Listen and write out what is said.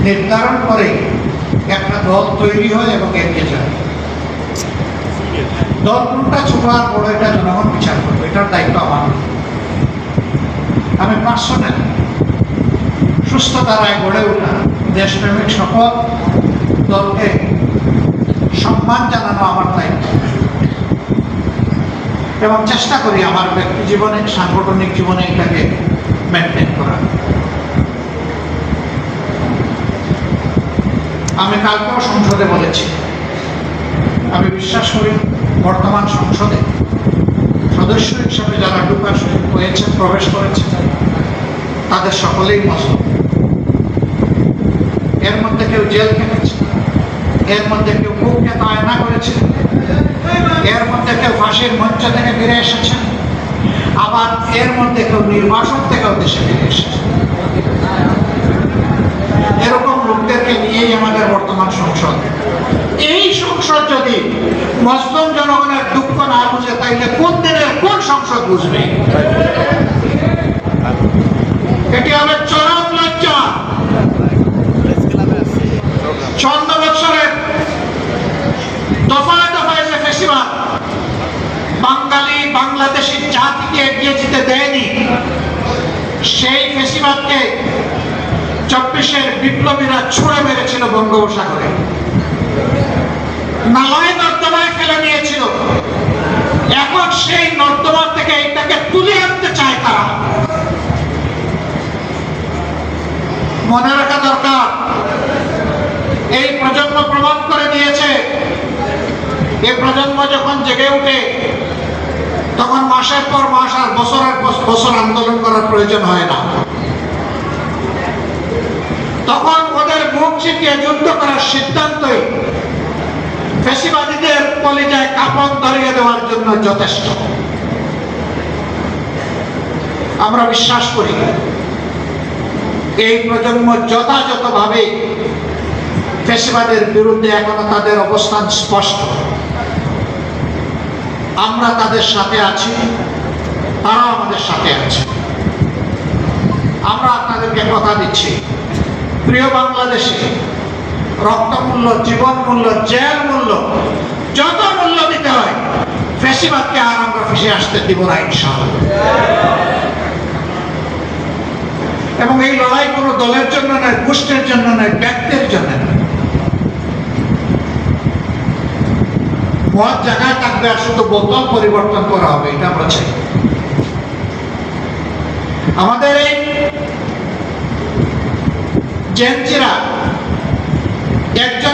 নির্ধারণ করে একটা দল তৈরি হয় এবং এগিয়ে যায়। দল কোনটা ছোট আর বড় এটা জনগণ বিচার করবে, এটার দায়িত্ব আমার। আমি পার্সোনাল সুস্থ ধারায় গড়ে ওঠা দেশপ্রেমিক সকল দলকে সম্মান জানানো আমার দায়িত্ব এবং চেষ্টা করি আমার ব্যক্তি জীবনে সাংগঠনিক জীবনে এটাকে মেনটেন করা। আমি কালকেও সংসদে বলেছি, আমি বিশ্বাস করি বর্তমান সংসদে সদস্য হিসাবে যারা ঢোকার সুযোগ হয়েছে, প্রবেশ করেছে, তাদের সকলেই মুসলিম। এর মধ্যে কেউ জেল খেটেছে, এর মধ্যে কেউ বুককে আয়না করেছে, এর মধ্যে কেউ ফাঁসির মঞ্চ থেকে ফিরে এসেছে, আবার এর মধ্যে কেউ নির্বাসন থেকেও দেশে ফিরে এসেছে। এরকম লোকদেরকে নিয়েই আমাদের বর্তমান সংসদ। এই সংসদ যদি মুসলিম জনগণের দুঃখ না বুঝে, তাইলে কোন দিনের কোন সংসদ বুঝবে? এটি হবে চরম লজ্জা। 14 বছরের দফায় দফায় যে ফেসিবাদ বাঙালি বাংলাদেশি জাতিকে এগিয়ে যেতে দেয়নি, সেই ফেসিবাদকে 24-এর বিপ্লবীরা ছুঁড়ে মেরেছিল বঙ্গোপসাগরে, নালায় নর্দমায় ফেলে নিয়েছিল। এখন সেই নর্দমা থেকে এটাকে তুলে আনতে চায় তারা। মনে রাখা দরকার, এই প্রজন্ম প্রমাণ করে দিয়েছে, এই প্রজন্ম যখন জেগে উঠে তখন মাসের পর মাস আর বছরের পর বছর আন্দোলন করার প্রয়োজন হয় না। তখন ওদের মুখ চিটিয়ে যুদ্ধ করার সিদ্ধান্তই ফ্যাসিবাদীদের কলিজায় কাফন ধরিয়ে দেওয়ার জন্য যথেষ্ট। আমরা বিশ্বাস করি এই প্রজন্ম যথাযথভাবে ফ্যাসিবাদের বিরুদ্ধে এখনো তাদের অবস্থান স্পষ্ট। আমরা তাদের সাথে আছি, তারাও আমাদের সাথে আছে। আমরা আপনাদেরকে কথা দিচ্ছি, প্রিয় বাংলাদেশে রক্ত মূল্য, জীবন মূল্য, জেল মূল্য, যত মূল্য দিতে হয়, ফ্যাসিবাদকে আর আমরা ফিরে আসতে দিব না ইনশাআল্লাহ। এবং এই লড়াই কোনো দলের জন্য নয়, গোষ্ঠীর জন্য নয়, ব্যক্তির জন্য নয়। মদ জায়গায় থাকবে আর শুধু বোতল পরিবর্তন করা হবে, এটা আমরা চাই। আমাদের এই জেনজিরা একজন